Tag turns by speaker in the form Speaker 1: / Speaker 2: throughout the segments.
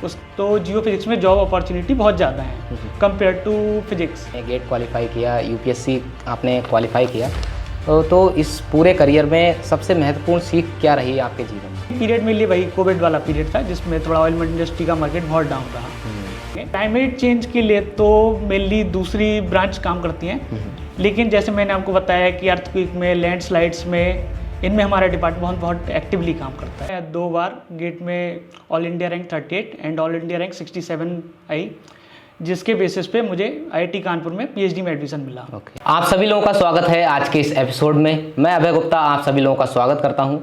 Speaker 1: उस तो geophysics में जॉब अपॉर्चुनिटी बहुत ज़्यादा है compare to physics.
Speaker 2: GATE qualify किया, यूपीएससी आपने क्वालिफाई किया, तो इस पूरे करियर में सबसे महत्वपूर्ण सीख क्या रही आपके जीवन में?
Speaker 1: पीरियड में लिए वही कोविड वाला पीरियड था जिसमें थोड़ा ऑयल इंडस्ट्री का मार्केट बहुत डाउन रहा। क्लाइमेट चेंज के लिए तो मेनली दूसरी ब्रांच काम करती हैं, लेकिन जैसे मैंने आपको बताया कि अर्थक्वेक में, लैंडस्लाइड्स में, इनमें हमारा डिपार्टमेंट बहुत एक्टिवली काम करता है। 2 बार गेट में all India rank 38 and all India rank 67 आई, जिसके बेसिस पे मुझे आईआईटी कानपुर में पीएचडी में एडमिशन मिला।
Speaker 2: आप सभी लोगों का स्वागत है आज के इस एपिसोड में। मैं अभय गुप्ता आप सभी लोगों का स्वागत करता हूं।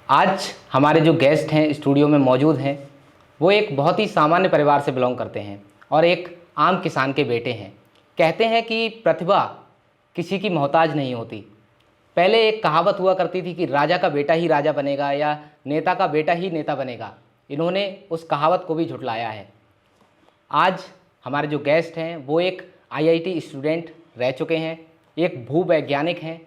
Speaker 2: आज हमारे जो गेस्ट हैं स्टूडियो में मौजूद हैं, वो एक बहुत ही सामान्य परिवार से बिलोंग करते हैं और एक आम किसान के बेटे हैं। कहते हैं कि प्रतिभा किसी की मोहताज नहीं होती। पहले एक कहावत हुआ करती थी कि राजा का बेटा ही राजा बनेगा या नेता का बेटा ही नेता बनेगा। इन्होंने उस कहावत को भी झुठलाया है। आज हमारे जो गेस्ट हैं वो एक आईआईटी स्टूडेंट रह चुके हैं, एक भूवैज्ञानिक हैं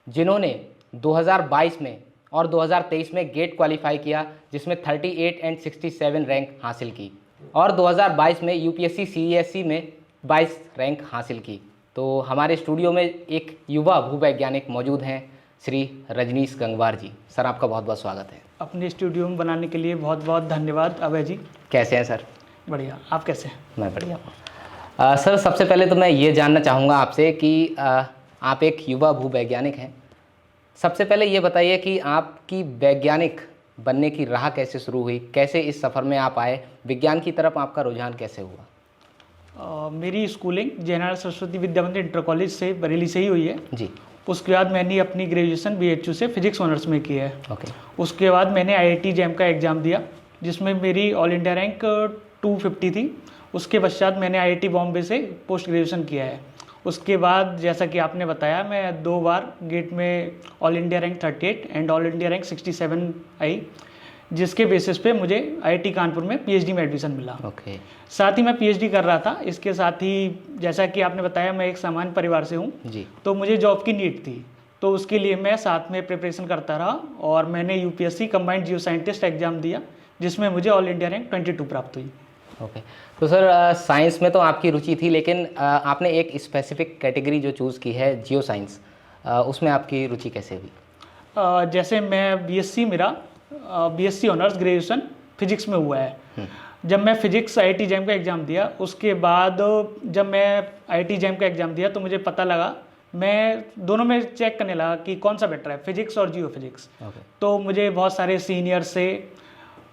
Speaker 2: जिन्होंने 2022 में और 2023 में गेट क्वालिफाई किया, जिसमें 38 एंड 67 रैंक हासिल की, और 2022 में यूपीएससी सीईएससी में 22 रैंक हासिल की। तो हमारे स्टूडियो में एक युवा भूवैज्ञानिक मौजूद हैं, श्री रजनीश गंगवार जी। सर, आपका बहुत बहुत स्वागत है।
Speaker 1: अपने स्टूडियो में बनाने के लिए बहुत बहुत धन्यवाद अभय जी।
Speaker 2: कैसे हैं सर?
Speaker 1: बढ़िया, आप कैसे हैं?
Speaker 2: मैं बढ़िया हूँ। सर, सबसे पहले तो मैं ये जानना चाहूँगा आपसे कि आप एक युवा भूवैज्ञानिक हैं। सबसे पहले ये बताइए कि आपकी वैज्ञानिक बनने की राह कैसे शुरू हुई, कैसे इस सफ़र में आप आए, विज्ञान की तरफ आपका रुझान कैसे हुआ?
Speaker 1: मेरी स्कूलिंग जयनारायण सरस्वती विद्या मंदिर इंटर कॉलेज से बरेली से ही हुई है
Speaker 2: जी।
Speaker 1: उसके बाद मैंने अपनी ग्रेजुएशन बीएचयू से फिजिक्स ऑनर्स में की है।
Speaker 2: ओके।
Speaker 1: उसके बाद मैंने आईआईटी जैम का एग्ज़ाम दिया जिसमें मेरी ऑल इंडिया रैंक 250 थी। उसके पश्चात मैंने आईआईटी बॉम्बे से पोस्ट ग्रेजुएशन किया है। उसके बाद जैसा कि आपने बताया, मैं 2 बार गेट में all India rank 38 and all India rank 67 आई, जिसके बेसिस पे मुझे आईआईटी कानपुर में पीएचडी में एडमिशन मिला।
Speaker 2: ओके।
Speaker 1: साथ ही मैं पीएचडी कर रहा था। इसके साथ ही जैसा कि आपने बताया, मैं एक सामान्य परिवार से हूँ
Speaker 2: जी।
Speaker 1: तो मुझे जॉब की नीड थी, तो उसके लिए मैं साथ में प्रिपरेशन करता रहा और मैंने यूपीएससी कंबाइंड जियो साइंटिस्ट एग्जाम दिया जिसमें मुझे ऑल इंडिया रैंक 22 प्राप्त हुई।
Speaker 2: ओके। तो सर, साइंस में तो आपकी रुचि थी, लेकिन आपने एक स्पेसिफिक कैटेगरी जो चूज़ की है जियो साइंस, उसमें आपकी रुचि कैसे हुई?
Speaker 1: जैसे मैं बीएससी ऑनर्स ग्रेजुएशन फिजिक्स में हुआ है। जब मैं फिजिक्स आईआईटी जैम का एग्ज़ाम दिया, उसके बाद जब मैं आईआईटी जैम का एग्ज़ाम दिया तो मुझे पता लगा, मैं दोनों में चेक करने लगा कि कौन सा बेटर है, फिजिक्स और जियो फिजिक्स। तो मुझे बहुत सारे सीनियर से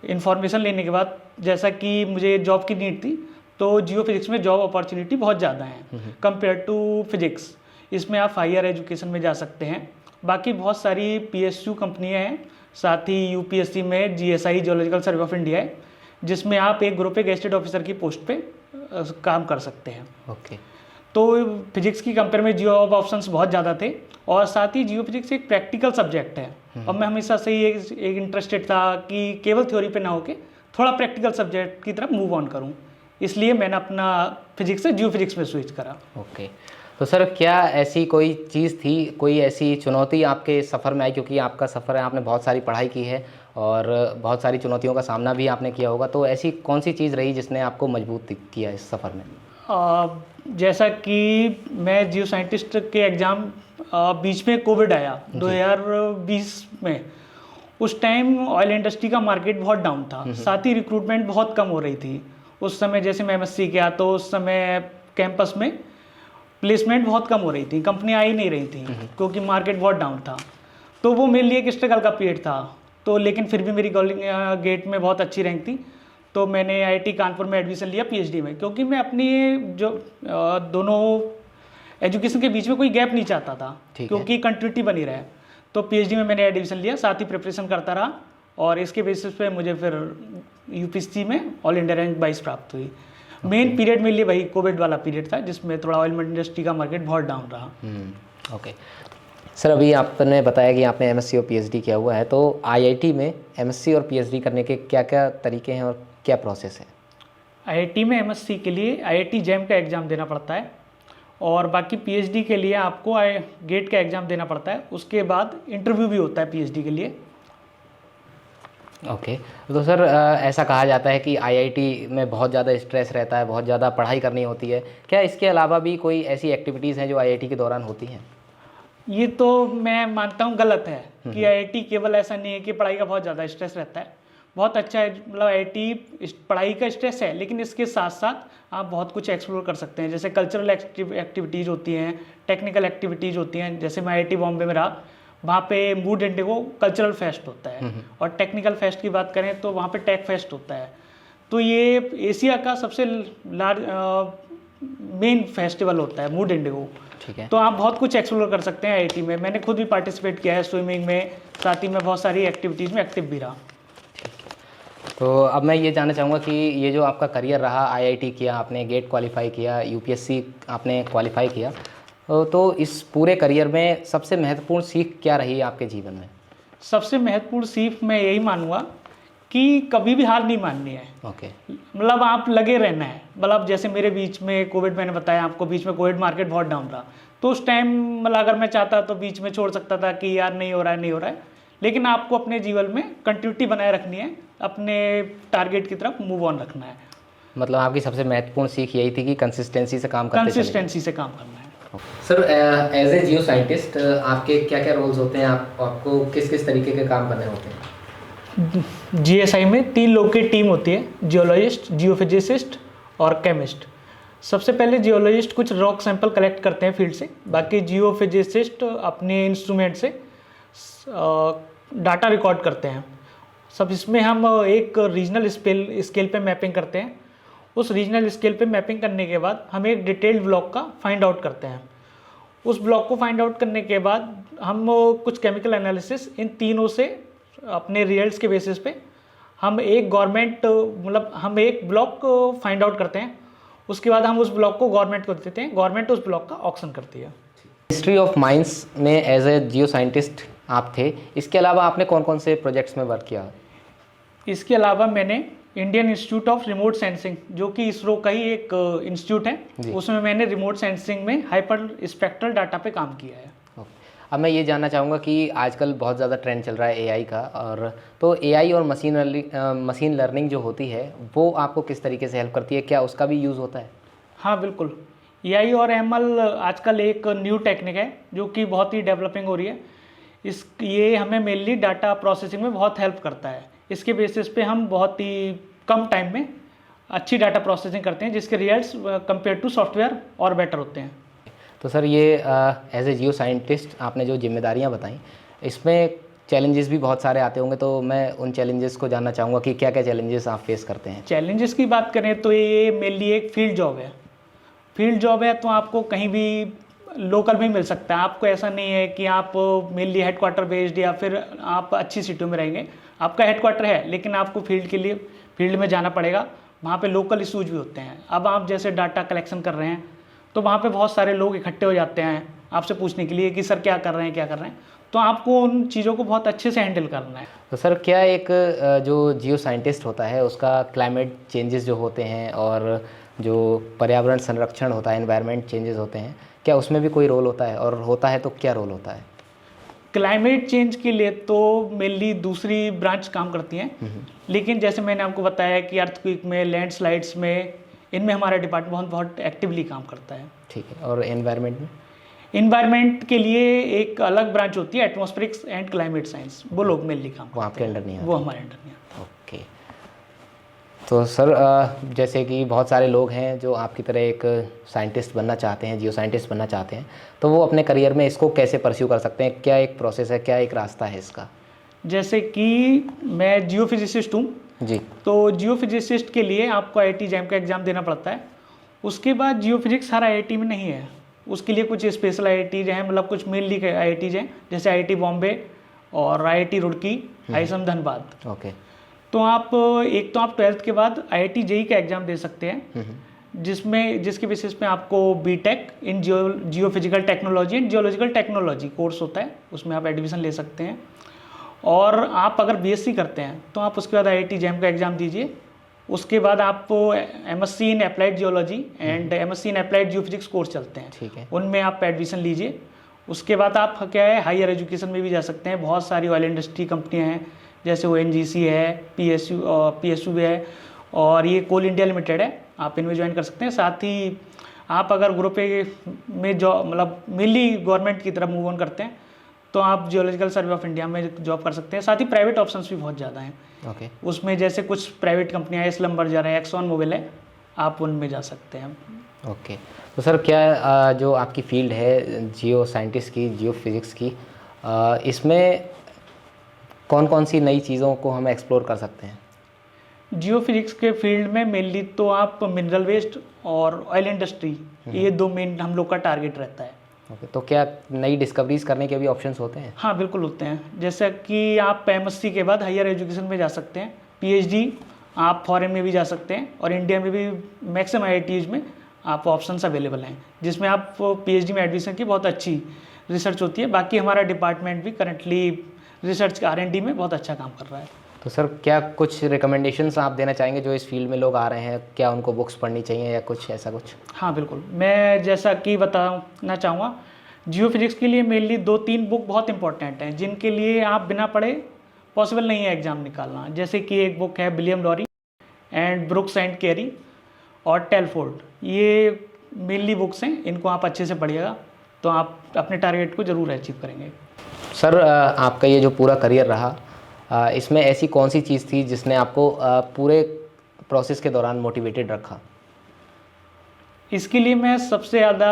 Speaker 1: इन्फॉर्मेशन लेने के बाद, जैसा कि मुझे जॉब की नीड थी, तो जियो फिजिक्स में जॉब अपॉर्चुनिटी बहुत ज़्यादा है कंपेयर टू फिजिक्स। इसमें आप हायर एजुकेशन में जा सकते हैं। बाकी बहुत सारी पीएसयू कंपनियां हैं, साथ ही यूपीएससी में GSI geological survey of India है, जिसमें आप एक ग्रुप ए गेस्टेड ऑफिसर की पोस्ट पे काम कर सकते हैं।
Speaker 2: ओके।
Speaker 1: तो फिजिक्स की कंपेयर में जॉब ऑप्शंस बहुत ज़्यादा थे, और साथ ही जियो फिजिक्स एक प्रैक्टिकल सब्जेक्ट है और मैं हमेशा से ही एक इंटरेस्टेड था कि केवल थ्योरी पे ना होके थोड़ा प्रैक्टिकल सब्जेक्ट की तरफ मूव ऑन करूं, इसलिए मैंने अपना फिजिक्स से जियो फिजिक्स में स्विच करा।
Speaker 2: ओके। तो सर, क्या ऐसी कोई चीज़ थी, कोई ऐसी चुनौती आपके सफ़र में आई? क्योंकि आपका सफ़र है, आपने बहुत सारी पढ़ाई की है और बहुत सारी चुनौतियों का सामना भी आपने किया होगा, तो ऐसी कौन सी चीज़ रही जिसने आपको मजबूत किया इस सफ़र में?
Speaker 1: जैसा कि मैं जियो साइंटिस्ट के एग्ज़ाम बीच में कोविड आया 2020 में, उस टाइम ऑयल इंडस्ट्री का मार्केट बहुत डाउन था, साथ ही रिक्रूटमेंट बहुत कम हो रही थी। उस समय जैसे मैं एमएससी किया तो उस समय कैंपस में प्लेसमेंट बहुत कम हो रही थी, कंपनियां आ ही नहीं रही थी क्योंकि मार्केट बहुत डाउन था। तो वो मेरे लिए एक स्ट्रगल का पीरियड था। तो लेकिन फिर भी मेरी गेट में बहुत अच्छी रैंक थी, तो मैंने आईआईटी कानपुर में एडमिशन लिया पीएचडी में, क्योंकि मैं अपनी जो दोनों एजुकेशन के बीच में कोई गैप नहीं चाहता था, क्योंकि कंटिन्यूटी बनी रहे। तो पीएचडी में मैंने एडमिशन लिया, साथ ही प्रिपरेशन करता रहा, और इसके बेसिस पे मुझे फिर यूपीएससी में ऑल इंडिया रैंक 22 प्राप्त हुई। मेन पीरियड में लिए वही कोविड वाला पीरियड था जिसमें थोड़ा ऑयल इंडस्ट्री का मार्केट बहुत डाउन रहा।
Speaker 2: ओके। सर, अभी आपने बताया कि आपने एमएससी और पीएचडी किया हुआ है, तो आईआईटी में एमएससी और पीएचडी करने के क्या क्या तरीके हैं और क्या प्रोसेस है?
Speaker 1: आईआईटी में एमएससी के लिए आईआईटी जैम का एग्ज़ाम देना पड़ता है, और बाकी पीएचडी के लिए आपको गेट का एग्ज़ाम देना पड़ता है। उसके बाद इंटरव्यू भी होता है पीएचडी के लिए।
Speaker 2: ओके। तो सर ऐसा कहा जाता है कि आईआईटी में बहुत ज़्यादा स्ट्रेस रहता है, बहुत ज़्यादा पढ़ाई करनी होती है। क्या इसके अलावा भी कोई ऐसी एक्टिविटीज़ हैं जो आईआईटी के दौरान होती हैं?
Speaker 1: ये तो मैं मानता हूँ गलत है कि आईआईटी केवल ऐसा नहीं है कि पढ़ाई का बहुत ज़्यादा स्ट्रेस रहता है। बहुत अच्छा है, मतलब आईआईटी पढ़ाई का स्ट्रेस है, लेकिन इसके साथ साथ आप बहुत कुछ एक्सप्लोर कर सकते हैं। जैसे कल्चरल एक्टिविटीज़ होती हैं, टेक्निकल एक्टिविटीज़ होती हैं। जैसे मैं आईआईटी बॉम्बे में रहा, वहाँ पे मूड इंडिगो कल्चरल फेस्ट होता है, और टेक्निकल फेस्ट की बात करें तो वहाँ पे टेक फेस्ट होता है। तो ये एशिया का सबसे लार्ज मेन फेस्टिवल होता है मूड इंडिगो।
Speaker 2: ठीक है।
Speaker 1: तो आप बहुत कुछ एक्सप्लोर कर सकते हैं आईआईटी में। मैंने खुद भी पार्टिसिपेट किया है स्विमिंग में, साथ ही में बहुत सारी एक्टिविटीज़ में एक्टिव भी रहा।
Speaker 2: तो अब मैं ये जानना चाहूँगा कि ये जो आपका करियर रहा, आईआईटी किया आपने, गेट क्वालिफाई किया, यूपीएससी आपने क्वालिफाई किया, तो इस पूरे करियर में सबसे महत्वपूर्ण सीख क्या रही आपके जीवन में?
Speaker 1: सबसे महत्वपूर्ण सीख मैं यही मानूंगा कि कभी भी हार नहीं माननी है।
Speaker 2: ओके।
Speaker 1: मतलब आप लगे रहना है। मतलब जैसे मेरे बीच में कोविड, मैंने बताया आपको, बीच में कोविड मार्केट बहुत डाउन रहा, तो उस टाइम मतलब अगर मैं चाहता तो बीच में छोड़ सकता था कि यार नहीं हो रहा है, नहीं हो रहा है, लेकिन आपको अपने जीवन में कंटिन्यूटी बनाए रखनी है, अपने टारगेट की तरफ मूव ऑन रखना है।
Speaker 2: मतलब आपकी सबसे महत्वपूर्ण सीख यही थी कि कंसिस्टेंसी से काम करते चले।
Speaker 1: कंसिस्टेंसी से काम करना है।
Speaker 2: Sir as a geoscientist आपके क्या क्या रोल्स होते हैं? आपको किस किस तरीके के काम करने होते हैं?
Speaker 1: जीएसआई में 3 लोग की टीम होती है, जियोलॉजिस्ट, जियोफिजिसिस्ट और केमिस्ट। सबसे पहले जियोलॉजिस्ट कुछ रॉक सैंपल कलेक्ट करते हैं फील्ड से, बाकी जियोफिजिसिस्ट अपने इंस्ट्रूमेंट से डाटा रिकॉर्ड करते हैं। सब इसमें हम एक रीजनल स्केल पे मैपिंग करते हैं। उस रीजनल स्केल पे मैपिंग करने के बाद हम एक डिटेल्ड ब्लॉक का फाइंड आउट करते हैं। उस ब्लॉक को फाइंड आउट करने के बाद हम कुछ केमिकल एनालिसिस इन तीनों से अपने रिजल्ट्स के बेसिस पे हम एक मतलब हम एक ब्लॉक फाइंड आउट करते हैं। उसके बाद हम उस ब्लॉक को गवर्नमेंट को देते हैं, गवर्नमेंट उस ब्लॉक का ऑक्शन करती है।
Speaker 2: हिस्ट्री ऑफ माइंस में एज ए जियो साइंटिस्ट आप थे, इसके अलावा आपने कौन कौन से प्रोजेक्ट्स में वर्क किया?
Speaker 1: इसके अलावा मैंने Indian institute of remote sensing, जो कि इसरो का ही एक इंस्टीट्यूट है, उसमें मैंने रिमोट सेंसिंग में हाइपर स्पेक्ट्रल डाटा पे काम किया है।
Speaker 2: अब मैं ये जानना चाहूँगा कि आजकल बहुत ज़्यादा ट्रेंड चल रहा है एआई का, और तो एआई और मशीन लर्निंग जो होती है वो आपको किस तरीके से हेल्प करती है? क्या उसका भी यूज़ होता है?
Speaker 1: हाँ बिल्कुल, एआई और एमएल आजकल एक न्यू टेक्निक है जो कि बहुत ही डेवलपिंग हो रही है। ये हमें मेनली डाटा प्रोसेसिंग में बहुत हेल्प करता है। इसके बेसिस पे हम बहुत ही कम टाइम में अच्छी डाटा प्रोसेसिंग करते हैं, जिसके रिजल्ट्स कंपेयर टू सॉफ्टवेयर और बेटर होते हैं।
Speaker 2: तो सर ये एज ए जियो साइंटिस्ट आपने जो जिम्मेदारियां बताई, इसमें चैलेंजेस भी बहुत सारे आते होंगे, तो मैं उन चैलेंजेस को जानना चाहूँगा कि क्या क्या चैलेंजेस आप फेस करते हैं?
Speaker 1: चैलेंजेस की बात करें तो ये मेनली एक फील्ड जॉब है। फील्ड जॉब है तो आपको कहीं भी लोकल में मिल सकता है। आपको ऐसा नहीं है कि आप मेनली हेडक्वार्टर बेस्ड या फिर आप अच्छी सिटियों में रहेंगे। आपका हेडक्वार्टर है, लेकिन आपको फील्ड में जाना पड़ेगा। वहाँ पे लोकल इशूज भी होते हैं। अब आप जैसे डाटा कलेक्शन कर रहे हैं तो वहाँ पे बहुत सारे लोग इकट्ठे हो जाते हैं आपसे पूछने के लिए कि सर क्या कर रहे हैं, तो आपको उन चीज़ों को बहुत अच्छे से हैंडल करना है।
Speaker 2: तो सर क्या एक जो जियो साइंटिस्ट होता है उसका क्लाइमेट चेंजेस जो होते हैं और जो पर्यावरण संरक्षण होता है, एनवायरनमेंट चेंजेस होते हैं, क्या उसमें भी कोई रोल होता है, और होता है तो क्या रोल होता है?
Speaker 1: क्लाइमेट चेंज के लिए तो मेनली दूसरी ब्रांच काम करती हैं, लेकिन जैसे मैंने आपको बताया कि अर्थक्वेक में, लैंडस्लाइड्स में, इनमें हमारा डिपार्टमेंट बहुत एक्टिवली काम करता है।
Speaker 2: ठीक है। और एनवायरनमेंट में?
Speaker 1: इन्वायरमेंट के लिए एक अलग ब्रांच होती है, एटमॉस्फेरिक्स एंड क्लाइमेट साइंस। वो लोग मेनली काम
Speaker 2: वो आपके अंडर नहीं है?
Speaker 1: वो हमारे अंडर नहीं है।
Speaker 2: ओके। तो सर जैसे कि बहुत सारे लोग हैं जो आपकी तरह एक साइंटिस्ट बनना चाहते हैं, जियो साइंटिस्ट बनना चाहते हैं, तो वो अपने करियर में इसको कैसे परस्यू कर सकते हैं? क्या एक प्रोसेस है, क्या एक रास्ता है इसका?
Speaker 1: जैसे कि मैं जियो फिजिसिस्ट हूँ
Speaker 2: जी।
Speaker 1: तो जियो फिजिसिस्ट के लिए आपको IIT जैम का एग्ज़ाम देना पड़ता है। उसके बाद जियो फिजिक्स हर IIT में नहीं है, उसके लिए कुछ स्पेशल IITs हैं, मतलब कुछ मेनली IITs हैं, जैसे IIT बॉम्बे और IIT Roorkee, IISM Dhanbad.
Speaker 2: Okay.
Speaker 1: तो आप 12th के बाद IIT JEE का एग्ज़ाम दे सकते हैं, जिसके बेसिस पे आपको BTech in geophysical technology and geological technology course होता है, उसमें आप एडमिशन ले सकते हैं। और आप अगर BSc करते हैं तो आप उसके बाद IIT जैम का एग्ज़ाम दीजिए। उसके बाद आप MSc in applied geology and MSc in applied geophysics course चलते हैं,
Speaker 2: ठीक है।
Speaker 1: उनमें आप एडमिशन लीजिए। उसके बाद आप क्या है, हायर एजुकेशन में भी जा सकते हैं। बहुत सारी ऑयल इंडस्ट्री कंपनियां हैं जैसे ONGC है, PSU है और ये कोल इंडिया लिमिटेड है, आप इनमें ज्वाइन कर सकते हैं। साथ ही आप अगर ग्रुप ए में जॉब मतलब मेनली गवर्नमेंट की तरफ मूव ऑन करते हैं तो आप जियोलॉजिकल सर्वे ऑफ इंडिया में जॉब कर सकते हैं। साथ ही प्राइवेट ऑप्शंस भी बहुत ज़्यादा हैं।
Speaker 2: ओके।
Speaker 1: उसमें जैसे कुछ प्राइवेट कंपनियाँ स्लम्बरजर है, एक्सॉन मोबिल है, आप उनमें जा सकते हैं।
Speaker 2: ओके। तो सर क्या जो आपकी फील्ड है जियो साइंटिस्ट की, जियो फिज़िक्स की, इसमें कौन कौन सी नई चीज़ों को हम एक्सप्लोर कर सकते हैं?
Speaker 1: जियो फिजिक्स के फील्ड में मेनली तो आप मिनरल वेस्ट और ऑयल इंडस्ट्री, ये दो मेन हम लोग का टारगेट रहता है।
Speaker 2: ओके। तो क्या नई डिस्कवरीज करने के भी ऑप्शंस होते हैं?
Speaker 1: हाँ बिल्कुल होते हैं। जैसा कि आप MSc के बाद हायर एजुकेशन में जा सकते हैं, PhD आप फॉरेन में भी जा सकते हैं और इंडिया में भी मैक्सिमम IITs में आप ऑप्शंस अवेलेबल हैं, जिसमें आप PhD में एडमिशन की बहुत अच्छी रिसर्च होती है। बाकी हमारा डिपार्टमेंट भी करंटली रिसर्च R&D में बहुत अच्छा काम कर रहा है।
Speaker 2: तो सर क्या कुछ रिकमेंडेशंस आप देना चाहेंगे जो इस फील्ड में लोग आ रहे हैं, क्या उनको बुक्स पढ़नी चाहिए या कुछ ऐसा कुछ?
Speaker 1: हाँ बिल्कुल, मैं जैसा कि बताना चाहूँगा, जियो फिजिक्स के लिए मेनली 2-3 बुक बहुत इंपॉर्टेंट हैं जिनके लिए आप बिना पढ़े पॉसिबल नहीं है एग्ज़ाम निकालना। जैसे कि एक बुक है William Lowrie and Brooks and Kearey और टेलफोर्ड, ये मेनली बुक्स हैं, इनको आप अच्छे से पढ़िएगा तो आप अपने टारगेट को ज़रूर अचीव करेंगे।
Speaker 2: सर आपका ये जो पूरा करियर रहा, इसमें ऐसी कौन सी चीज़ थी जिसने आपको पूरे प्रोसेस के दौरान मोटिवेटेड रखा?
Speaker 1: इसके लिए मैं सबसे ज़्यादा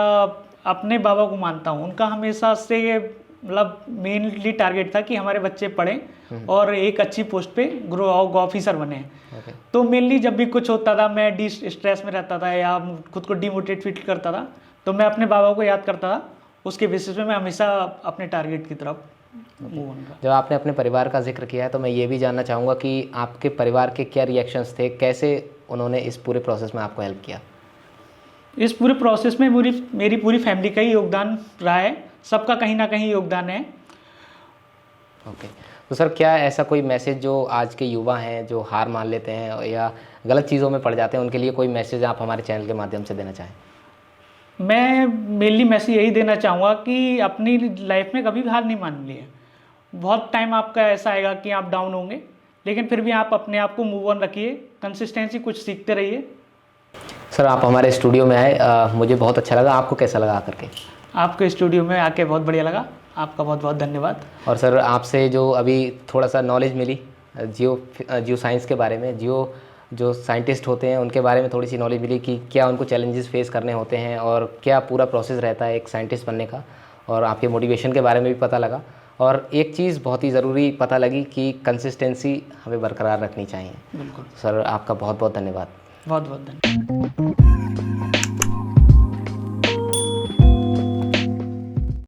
Speaker 1: अपने बाबा को मानता हूँ। उनका हमेशा से मतलब मेनली टारगेट था कि हमारे बच्चे पढ़ें और एक अच्छी पोस्ट पे ग्रो ऑफिसर बने।
Speaker 2: ओके।
Speaker 1: तो मेनली जब भी कुछ होता था, मैं स्ट्रेस में रहता था या खुद को डिमोटिवेट फील करता था, तो मैं अपने बाबा को याद करता था। उसके बेसिस पे मैं हमेशा अपने टारगेट की तरफ मूव ऑन करता।
Speaker 2: जब आपने अपने परिवार का जिक्र किया है तो मैं ये भी जानना चाहूँगा कि आपके परिवार के क्या रिएक्शंस थे, कैसे उन्होंने इस पूरे प्रोसेस में आपको हेल्प किया?
Speaker 1: इस पूरे प्रोसेस में मेरी पूरी फैमिली का ही योगदान रहा है, सबका कहीं ना कहीं योगदान है।
Speaker 2: ओके। तो सर क्या ऐसा कोई मैसेज जो आज के युवा हैं जो हार मान लेते हैं या गलत चीज़ों में पड़ जाते हैं, उनके लिए कोई मैसेज आप हमारे चैनल के माध्यम से देना चाहें?
Speaker 1: मैं मेनली मैसेज यही देना चाहूँगा कि अपनी लाइफ में कभी भी हार नहीं माननी है। बहुत टाइम आपका ऐसा आएगा कि आप डाउन होंगे, लेकिन फिर भी आप अपने आप को मूव ऑन रखिए, कंसिस्टेंसी, कुछ सीखते रहिए।
Speaker 2: सर आप हमारे स्टूडियो में आए, मुझे बहुत अच्छा लगा। आपको कैसा लगा आकर के?
Speaker 1: आपके स्टूडियो में आके बहुत बढ़िया लगा, आपका बहुत बहुत धन्यवाद।
Speaker 2: और सर आपसे जो अभी थोड़ा सा नॉलेज मिली जियो साइंस के बारे में, जियो जो साइंटिस्ट होते हैं उनके बारे में थोड़ी सी नॉलेज मिली कि क्या उनको चैलेंजेस फेस करने होते हैं और क्या पूरा प्रोसेस रहता है एक साइंटिस्ट बनने का, और आपके मोटिवेशन के बारे में भी पता लगा। और एक चीज़ बहुत ही ज़रूरी पता लगी कि कंसिस्टेंसी हमें बरकरार रखनी चाहिए।
Speaker 1: बिल्कुल
Speaker 2: सर आपका बहुत बहुत धन्यवाद।
Speaker 1: बहुत बहुत धन्यवाद।